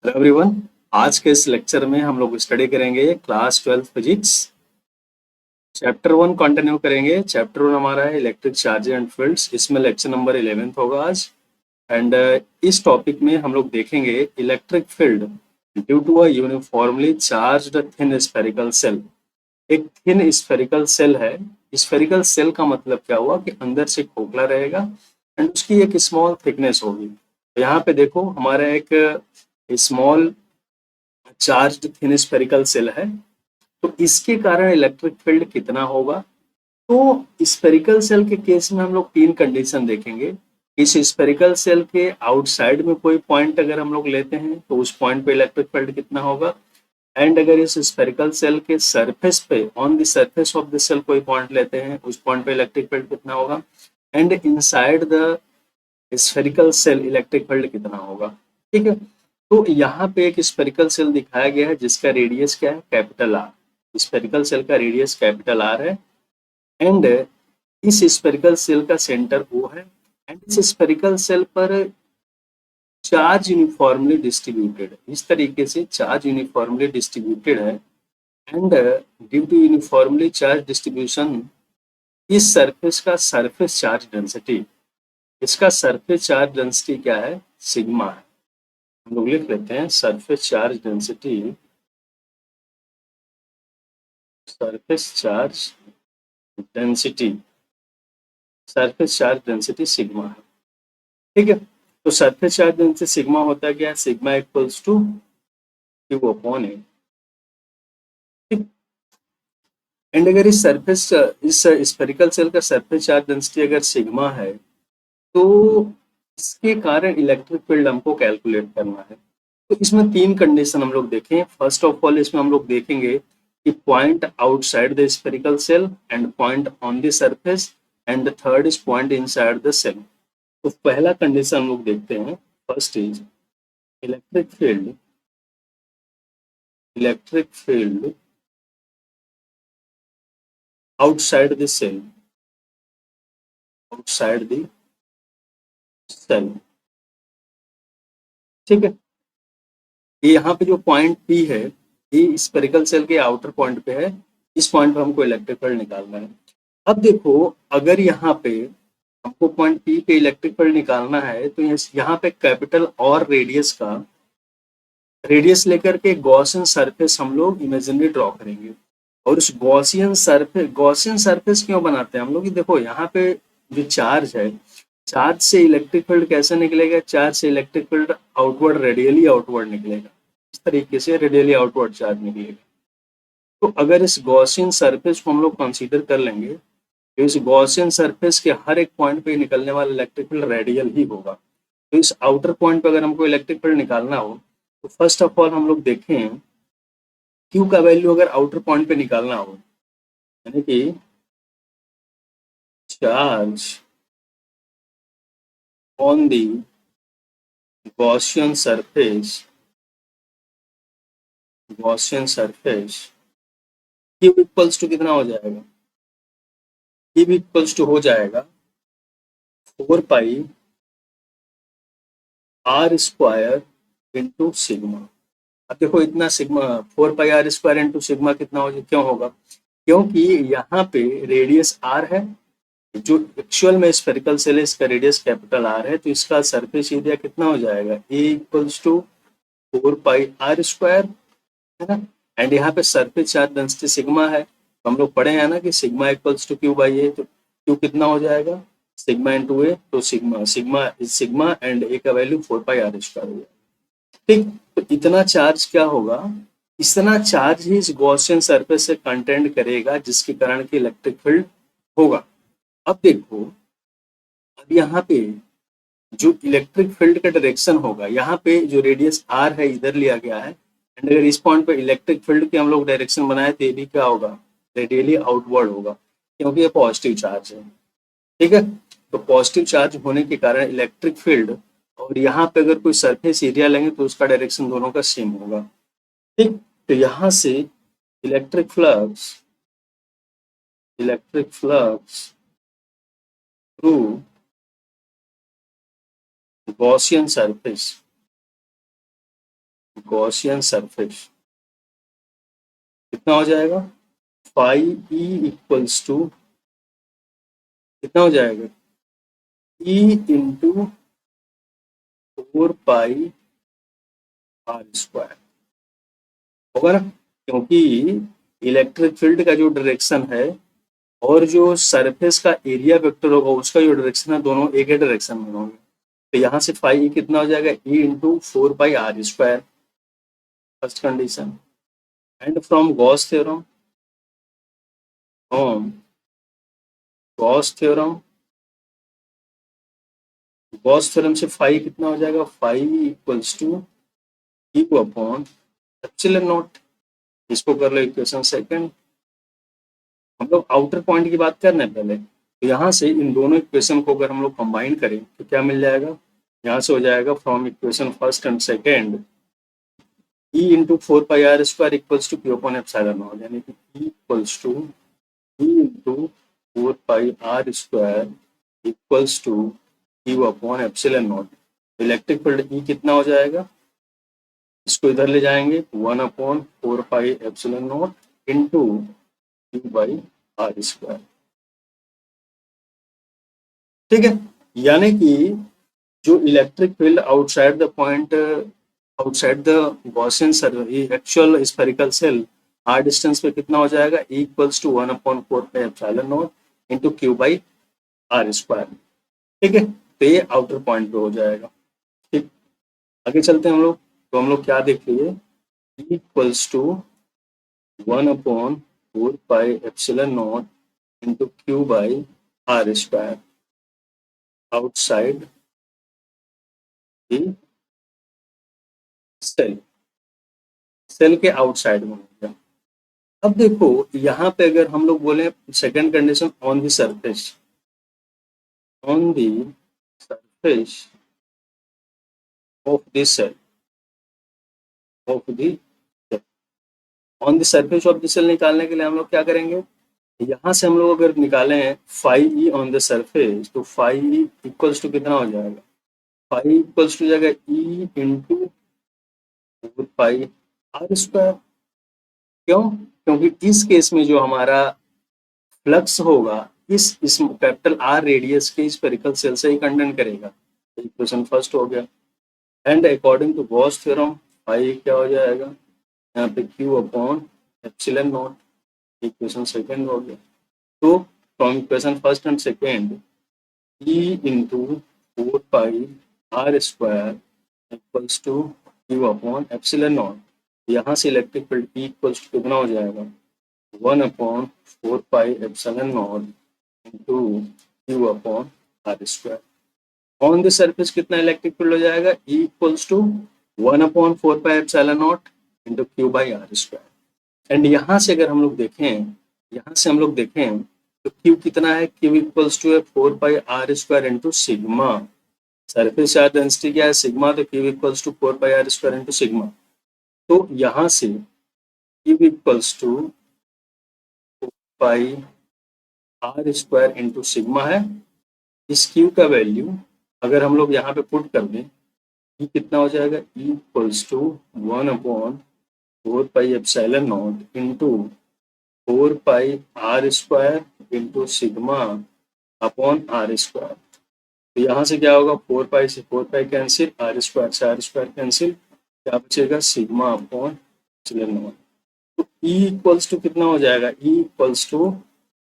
Hello everyone. आज के इस लेक्चर में हम लोग स्टडी करेंगे क्लास 12 फिजिक्स चैप्टर 1 कंटिन्यू करेंगे। चैप्टर 1 हमारा है इलेक्ट्रिक चार्ज एंड फील्ड्स। इसमें लेक्चर नंबर 11 होगा आज। एंड इस टॉपिक में हम लोग देखेंगे electric field due to a uniformly charged thin spherical shell. एक थिन स्फेरिकल सेल है। स्फेरिकल सेल का मतलब क्या हुआ कि अंदर से खोखला रहेगा एंड उसकी एक स्मॉल थिकनेस होगी। तो यहाँ पे देखो हमारा एक small charged thin spherical shell है। तो इसके कारण इलेक्ट्रिक फील्ड कितना होगा। तो स्फेरिकल सेल के केस में हम लोग तीन कंडीशन देखेंगे। इस स्फेरिकल सेल के आउटसाइड में कोई पॉइंट अगर हम लोग लेते हैं तो उस पॉइंट पे इलेक्ट्रिक फील्ड कितना होगा। एंड अगर इस स्फेरिकल सेल के सरफेस पे on the surface of the shell कोई पॉइंट लेते हैं उस पॉइंट पे इलेक्ट्रिक फील्ड कितना होगा। And inside the spherical shell electric field कितना होगा। ठीक है। तो यहाँ पे एक स्फेरिकल सेल दिखाया गया है जिसका रेडियस क्या है, कैपिटल आर। स्फेरिकल सेल का रेडियस कैपिटल आर है। एंड इस स्फेरिकल सेल का सेंटर ओ है। एंड इस स्फेरिकल सेल पर चार्ज यूनिफॉर्मली डिस्ट्रीब्यूटेड है। इस तरीके से चार्ज यूनिफॉर्मली डिस्ट्रीब्यूटेड है। And due to uniformly charge distribution इस सरफेस का सरफेस चार्ज डेंसिटी, इसका सरफेस चार्ज डेंसिटी क्या है, सिग्मा है। हम लोग लिख लेते हैं surface charge density, surface charge density, surface charge density sigma है। ठीक है। तो सरफेस चार्ज डेंसिटी सिग्मा होता है क्या, sigma equals to Q upon A. ठीक। एंड अगर इस सरफेस इस स्फेरिकल सेल का सरफेस चार्ज डेंसिटी अगर सिग्मा है तो इसके कारण इलेक्ट्रिक फील्ड हमको कैलकुलेट करना है। तो इसमें तीन कंडीशन हम लोग देखें। फर्स्ट ऑफ ऑल इसमें हम लोग देखेंगे कि point outside the spherical shell and point on the surface and the third is point inside the shell. तो पहला कंडीशन हम लोग देखते हैं। First is electric field, electric field outside the shell, outside the shell. ठीक है। ये यहाँ पे जो पॉइंट पी है ये स्फेरिकल सेल के आउटर पॉइंट पे है। इस पॉइंट पे हमको इलेक्ट्रिक फील्ड निकालना है। अब देखो अगर यहाँ पे हमको पॉइंट पी पे इलेक्ट्रिक फील्ड निकालना है तो यहाँ पे कैपिटल और रेडियस का रेडियस लेकर के गॉसियन सरफेस हम लोग इमेजिनरी ड्रॉ करेंगे। और उस गॉसियन सरफेस क्यों बनाते हैं हम लोग, देखो यहाँ पे जो चार्ज है, चार्ज से इलेक्ट्रिक फील्ड कैसे निकलेगा, चार्ज से electric field outward radially outward निकलेगा। इस तरीके से रेडियली आउटवर्ड चार्ज निकलेगा। तो अगर इस गॉसियन सरफेस को हम लोग कंसीडर कर लेंगे तो इस गॉसियन सरफेस के हर एक पॉइंट पे निकलने वाला इलेक्ट्रिक फील्ड रेडियल ही होगा। तो इस आउटर पॉइंट पे अगर हमको इलेक्ट्रिक फील्ड निकालना हो तो फर्स्ट ऑफ ऑल हम लोग देखें क्यू का वैल्यू अगर आउटर पॉइंट पे निकालना हो, यानी कि charge on the Gaussian surface, Gaussian surface, q equals to कितना हो जाएगा, क्यू इक्वल्स टू हो जाएगा 4 pi r square into sigma. अब देखो इतना sigma 4 pi r square into sigma कितना हो, क्यों होगा, क्योंकि यहाँ पे रेडियस आर है। जो एक्चुअल में स्फेरिकल सेल है इसका रेडियस कैपिटल आर है तो इसका सरफेस एरिया कितना हो जाएगा, A equals to 4 pi r square, है ना। एंड यहाँ पे सरफेस चार्ज डेंसिटी सिग्मा है तो हम लोग पढ़े हैं ना कि sigma equals to Q by A. तो क्यू कितना हो जाएगा, सिग्मा इंटू ए, तो sigma sigma sigma and A का वैल्यू 4 पाई आर स्क्वायर हो जाएगा। ठीक। तो इतना चार्ज क्या होगा, इतना चार्ज ही इस गॉसियन सरफेस से कंटेंट करेगा जिसके कारण की इलेक्ट्रिक फील्ड होगा। अब देखो अब यहाँ पे जो इलेक्ट्रिक फील्ड का डायरेक्शन होगा, यहाँ पे जो रेडियस आर है इधर लिया गया है। एंड अगर इस पॉइंट पे इलेक्ट्रिक फील्ड के हम लोग डायरेक्शन बनाए तो ये भी क्या होगा, रेडियली आउटवर्ड होगा क्योंकि ये पॉजिटिव चार्ज है। ठीक है। तो पॉजिटिव चार्ज होने के कारण इलेक्ट्रिक फील्ड और यहाँ पे अगर कोई सरफेस एरिया लेंगे तो उसका डायरेक्शन दोनों का सेम होगा। ठीक। तो यहाँ से electric flux, electric flux through Gaussian surface, Gaussian surface कितना हो जाएगा, फाइव ई इक्वल्स टू कितना हो जाएगा, E into 4 pi r square होगा ना, क्योंकि इलेक्ट्रिक फील्ड का जो डायरेक्शन है और जो सरफेस का एरिया वेक्टर होगा उसका जो डायरेक्शन है दोनों एक ही डायरेक्शन में होंगे। तो यहाँ से फाइव कितना हो जाएगा, E into 4 pi r square, first condition. And from from Gauss theorem Gauss theorem से फाइव कितना हो जाएगा, phi equals to E upon epsilon naught. इसको कर लो इक्वेशन सेकंड। हम लोग आउटर पॉइंट की बात कर रहे हैं पहले, तो यहाँ से इन दोनों इक्वेशन को अगर हम लोग कंबाइन करें तो क्या मिल जाएगा, यहाँ से हो जाएगा from equation first and second E into 4 pi r square equals to Q upon epsilon naught, यानी कि E equals to E into 4 pi r square equals to Q upon epsilon naught. Electric field E कितना हो जाएगा, इसको इधर ले जाएंगे 1/4 pi epsilon naught into q by r square. ठीक है, यानी कि जो electric field outside the point outside the Gaussian actual spherical shell r distance पे कितना हो जाएगा, equals to 1/4 pi epsilon naught into q by r square. ठीक है, तो ये आउटर पॉइंट पे हो जाएगा। ठीक, आगे चलते हैं हम लोग। तो हम लोग क्या देख लिए, equals to 1/4 pi epsilon naught into q by r square outside the shell, shell के आउटसाइड में हो गया। अब देखो यहाँ पे अगर हम लोग बोले second condition on the surface of this shell of the on the surface of the shell निकालने के लिए हम लोग क्या करेंगे, यहाँ से हम लोग अगर निकाले हैं phi E on the surface तो फाइव ई इक्वल्स टू कितना हो जाएगा, फाइव इक्वल्स टू जाएगा E into 4 pi r square. क्यों, क्योंकि इस केस में जो हमारा फ्लक्स होगा इस कैपिटल आर रेडियस के स्फेरिकल सेल से ही कंडक्ट करेगा। इक्वेशन फर्स्ट हो गया। And according to Gauss theorem phi क्या हो जाएगा, यहाँ पे q upon epsilon naught, equation second हो गया। तो from equation first and second E into 4 pi r square equals to Q upon epsilon naught. यहाँ से electric field E equals to कितना हो जाएगा, 1/4 pi epsilon naught into Q upon r square. On the surface कितना electric field हो जाएगा, E equals to 1/4 pi epsilon naught into q by r square. And यहाँ से अगर हम लोग देखें, यहाँ से हम लोग देखें तो क्यू कितना है, क्यू इक्वल्स टू है 4 pi r square into sigma. Surface charge density क्या है, सिग्मा, तो Q equals to 4 pi r square into sigma. तो यहाँ से Q equals to pi r square into sigma है। इस क्यू का वैल्यू अगर हम लोग यहाँ पे पुट कर दें, ई कितना हो जाएगा, E equals to 1/4 pi epsilon naught into 4 pi r square into sigma upon r square. तो यहाँ से क्या होगा, 4 पाई से 4 पाई कैंसिल, आर स्क्वायर से आर स्क्वायर कैंसिल, क्या बचेगा, सिग्मा अपॉन एप्सिलॉन नॉट। तो ई इक्वल्स टू कितना हो जाएगा, E equals to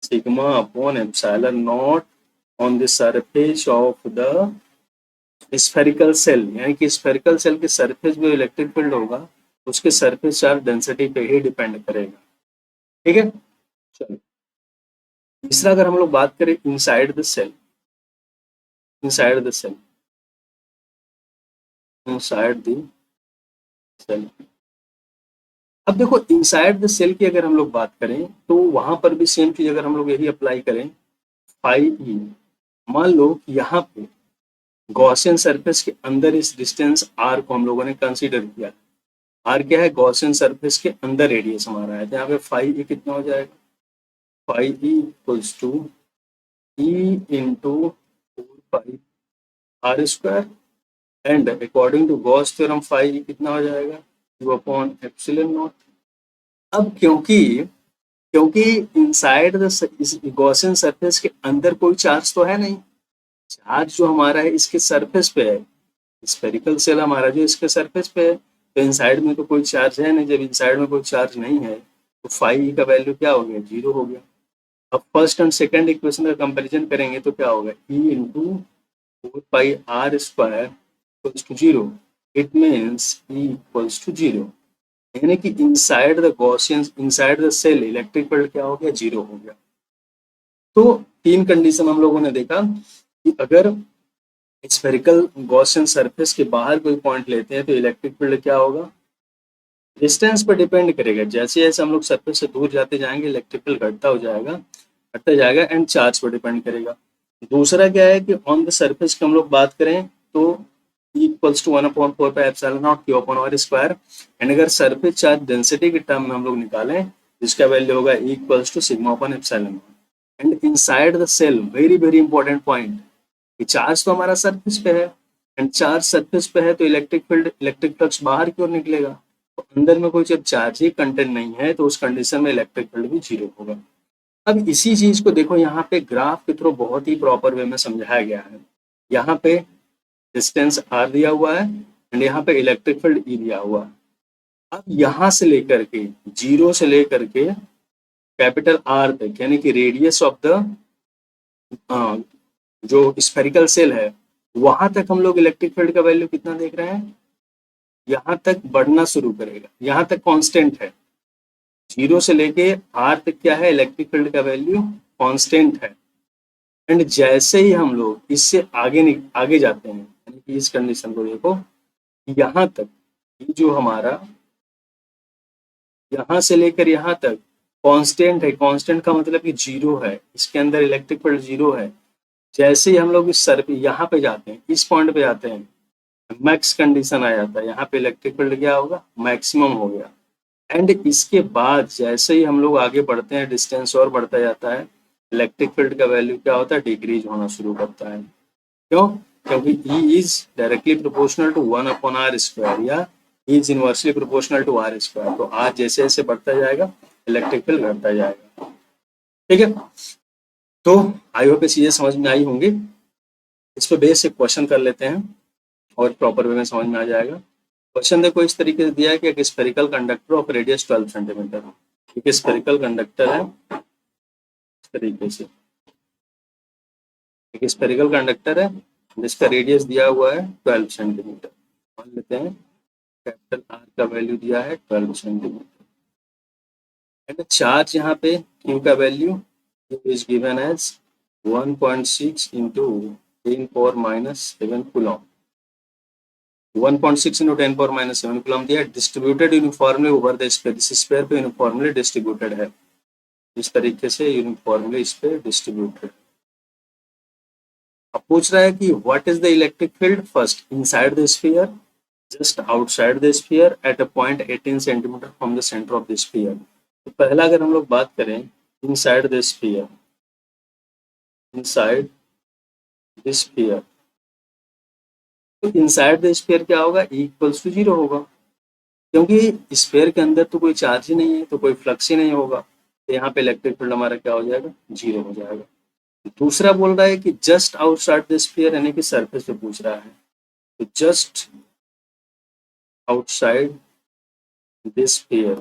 sigma upon epsilon naught on the surface of the spherical shell, यानी कि स्फेरिकल सेल के सरफेस में इलेक्ट्रिक फील्ड होगा उसके सरफेस चार्ज डेंसिटी पे ही डिपेंड करेगा। ठीक है, चलो तीसरा अगर हम लोग बात करें inside the shell, inside the shell, inside the shell. अब देखो इनसाइड द सेल की अगर हम लोग बात करें तो वहां पर भी सेम चीज अगर हम लोग यही अप्लाई करें, फाइव ई, मान लो कि यहाँ पे गॉसियन सरफेस के अंदर इस डिस्टेंस आर को हम लोगों ने कंसीडर किया। आर क्या है, गॉसियन सरफेस के अंदर रेडियस हमारा है, तो यहाँ पे फाइव ई कितना हो जाएगा, phi E equals to E into 4 pi r square and according to Gauss theorem phi कितना हो जाएगा, क्यू अपॉन एप्सिलॉन नॉट। अब क्योंकि क्योंकि इनसाइड द गॉसियन सरफेस के अंदर कोई चार्ज तो है नहीं, चार्ज जो हमारा है इसके सरफेस पे है, स्फेरिकल सेल हमारा जो इसके सरफेस पे है, तो इनसाइड में तो कोई चार्ज है नहीं। जब इनसाइड में कोई चार्ज नहीं है तो फाई का वैल्यू क्या हो गया, जीरो हो गया। अब फर्स्ट एंड सेकंड इक्वेशन का कंपैरिजन करेंगे तो क्या होगा, E into four pi r square equals to zero. It means E equals to zero, यानी कि inside the Gaussian, inside the shell electric field क्या हो गया, जीरो हो गया। तो तीन कंडीशन हम लोगों ने देखा कि अगर स्फेरिकल गॉसियन सरफेस के बाहर कोई पॉइंट लेते हैं तो इलेक्ट्रिक फील्ड क्या होगा, डिस्टेंस पर डिपेंड करेगा। जैसे जैसे हम लोग सरफेस से दूर जाते जाएंगे इलेक्ट्रिक फील्ड घटता जाएगा एंड चार्ज पर डिपेंड करेगा। दूसरा क्या है कि ऑन द सरफेस की हम लोग बात करें तो equals to 1/4 pi epsilon naught q upon r square. And अगर सरफेस चार्ज डेंसिटी के टर्म में हम लोग निकालें जिसका वैल्यू होगा equals to sigma upon epsilon naught. And inside the shell, very very important point, कि चार्ज तो हमारा सरफेस पे है एंड चार्ज सरफेस पे है तो इलेक्ट्रिक फील्ड, इलेक्ट्रिक फ्लक्स बाहर की ओर निकलेगा। तो अंदर में कोई जब चार्ज ही कंटेंट नहीं है तो उस कंडीशन में इलेक्ट्रिक फील्ड भी जीरो होगा। अब इसी चीज को देखो यहाँ पे ग्राफ के थ्रू बहुत ही प्रॉपर वे में समझाया गया है। यहाँ पे डिस्टेंस आर दिया हुआ है एंड यहाँ पे इलेक्ट्रिक फील्ड ई दिया हुआ है। अब यहाँ से लेकर के जीरो से लेकर के कैपिटल आर तक, यानी कि रेडियस ऑफ द जो स्फेरिकल सेल है वहां तक हम लोग इलेक्ट्रिक फील्ड का वैल्यू कितना देख रहे हैं, यहाँ तक बढ़ना शुरू करेगा। यहाँ तक कांस्टेंट है, जीरो से लेके आर तक क्या है, इलेक्ट्रिक फील्ड का वैल्यू कांस्टेंट है। एंड जैसे ही हम लोग इससे आगे जाते हैं, यानी कि इस कंडीशन को देखो, यहाँ तक ये जो हमारा यहाँ से लेकर यहाँ तक कांस्टेंट है। कांस्टेंट का मतलब कि जीरो है, इसके अंदर इलेक्ट्रिक फील्ड जीरो है। जैसे ही हम लोग इस सर पे यहाँ पे जाते हैं, इस पॉइंट पे जाते हैं, मैक्स कंडीशन आ जाता है। यहाँ पे इलेक्ट्रिक फील्ड क्या होगा, मैक्सिमम हो गया। एंड इसके बाद जैसे ही हम लोग आगे बढ़ते हैं, डिस्टेंस और बढ़ता जाता है, इलेक्ट्रिक फील्ड का वैल्यू क्या होता है, डिक्रीज होना शुरू करता है। क्यों, क्योंकि E is directly proportional to 1/r² या E is inversely proportional to r²। तो r जैसे जैसे बढ़ता जाएगा इलेक्ट्रिक फील्ड घटता जाएगा। ठीक है, तो आई होप ये चीजें समझ में आई होंगी। इस पर बेस एक क्वेश्चन कर लेते हैं और प्रॉपर वे में समझ में आ जाएगा। क्वेश्चन देखो इस तरीके से दिया है कि एक spherical conductor of radius 12 centimetre, एक स्फेरिकल कंडक्टर है इस तरीके से, एक स्फेरिकल कंडक्टर है जिसका रेडियस दिया हुआ है 12 सेंटीमीटर। मान लेते हैं कैपिटल आर का वैल्यू दिया है 12 सेंटीमीटर एंड चार्ज यहाँ पे क्यू का value is given as 1.6 into 10⁻⁷ coulomb. 1.6 into 10⁻⁷ coulomb दिया, distributed uniformly over the sphere, इस स्फीयर पे यूनिफॉर्मली डिस्ट्रीब्यूटेड है, इस तरीके से यूनिफॉर्मली इस पे डिस्ट्रीब्यूटेड। अब पूछ रहा है कि what is the electric field first inside the sphere, just outside the sphere at a point 18 centimetre from the centre of the sphere. तो पहला अगर हम लोग बात करें inside the sphere, inside the sphere, तो इनसाइड द स्फीयर क्या होगा, E इक्वल्स टू जीरो होगा, क्योंकि स्फीयर के अंदर तो कोई चार्ज ही नहीं है तो कोई फ्लक्स ही नहीं होगा। तो यहाँ पे इलेक्ट्रिक फील्ड हमारा क्या हो जाएगा, जीरो हो जाएगा। दूसरा बोल रहा है कि जस्ट आउटसाइड द स्फीयर, यानी कि सरफेस पे पूछ रहा है, तो जस्ट आउटसाइड दिस स्फीयर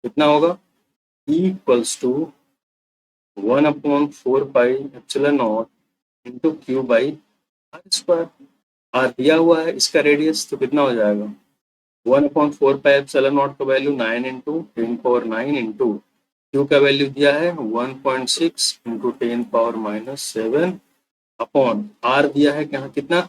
कितना होगा, E equals to 1/4 pi epsilon naught into q by r square. R दिया हुआ है, इसका रेडियस तो कितना हो जाएगा, 1/4 पाई एप्सिलॉन नॉट का वैल्यू 9 इंटू 10⁻⁹ इंटू क्यू का वैल्यू दिया है 1.6 इंटू 10⁻⁷ अपॉन आर दिया है क्या, कितना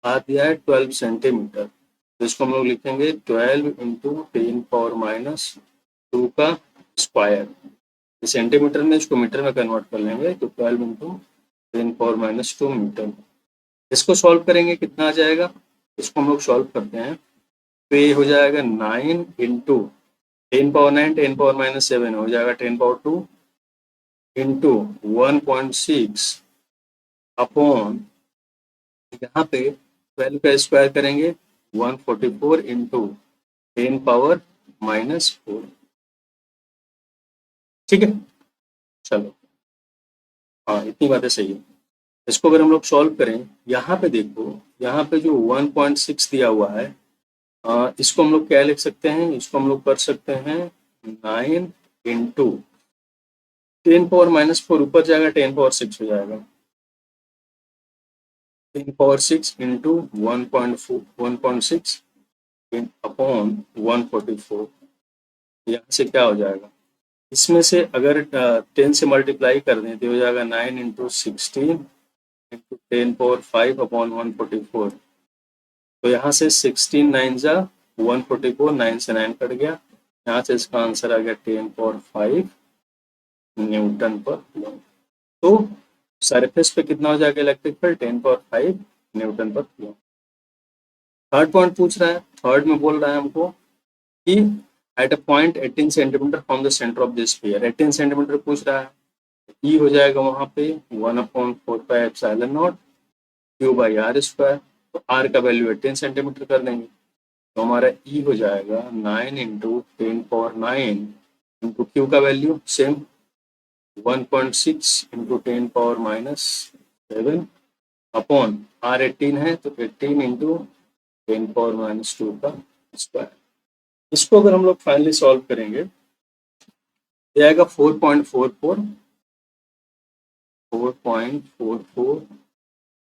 आर दिया है 12 सेंटीमीटर। तो इसको हम लोग लिखेंगे 12 इंटू 10⁻² का स्क्वायर, सेंटीमीटर में इसको मीटर में कन्वर्ट कर लेंगे तो 12 इंटू 10⁻² मीटर। इसको सॉल्व करेंगे कितना आ जाएगा, इसको हम लोग सॉल्व करते हैं तो ये हो जाएगा 9 इंटू 10⁻⁹ 10⁻⁷ हो जाएगा 10⁻² इंटू 1.6 अपॉन यहाँ पे 12 का स्क्वायर करेंगे 144 इंटू 10 पावर -4। ठीक है, चलो हाँ इतनी बातें सही है। इसको अगर हम लोग सॉल्व करें, यहाँ पे देखो, यहाँ पे जो 1.6 दिया हुआ है, इसको हम लोग क्या लिख सकते हैं, इसको हम लोग कर सकते हैं 9 इंटू 10 पावर -4, ऊपर जाएगा 10 पावर 6 हो जाएगा, 10 पावर 6 इंटू 1.6 अपॉन 144। यहाँ से क्या हो जाएगा, इसमें से अगर 10 से मल्टीप्लाई कर दें तो हो जाएगा 9 इंटू 16 इंटू 10 पावर 5 अपॉन 144। तो यहाँ से 16 9 जा 144, 9 से 9 कट गया, यहाँ से इसका आंसर आ गया 10 पावर 5 न्यूटन पर कूलम। तो सरफेस पे कितना हो जाएगा इलेक्ट्रिक फील्ड, 10 पावर 5 न्यूटन पर कूलम। थर्ड पॉइंट पूछ रहा है, थर्ड में बोल रहा है हमको कि at a point 18 centimetre from the centre of this sphere, 18 centimetre पूछ रहा है, ई हो जाएगा वहां पे 1/4πε0 Q/r²। तो आर का वैल्यू 18 सेंटीमीटर कर देंगे, तो हमारा ई हो जाएगा 9 इंटू 10 पावर 9 इंटू क्यू का value same 1.6 into 10 power -7 upon r 18 है तो 18 इंटू 10 पावर -2 का स्क्वायर। इसको अगर हम लोग फाइनली सॉल्व करेंगे, ये आएगा 4.44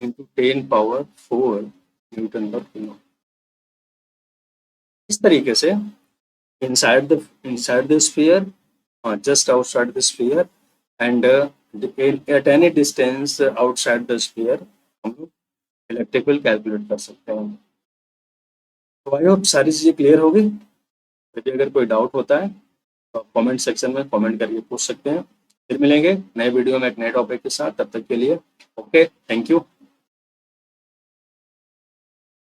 इंटू 10 पावर 4 न्यूटन पर कूलम। इस तरीके से inside the sphere, just outside the sphere and at any distance outside the sphere हम लोग इलेक्ट्रिक फील्ड कैलकुलेट कर सकते हैं। तो आई होप सारी चीज़ें क्लियर हो गई। यदि अगर कोई डाउट होता है तो आप कमेंट सेक्शन में कमेंट करके पूछ सकते हैं। फिर मिलेंगे नए वीडियो में एक नए टॉपिक के साथ, तब तक के लिए ओके, थैंक यू।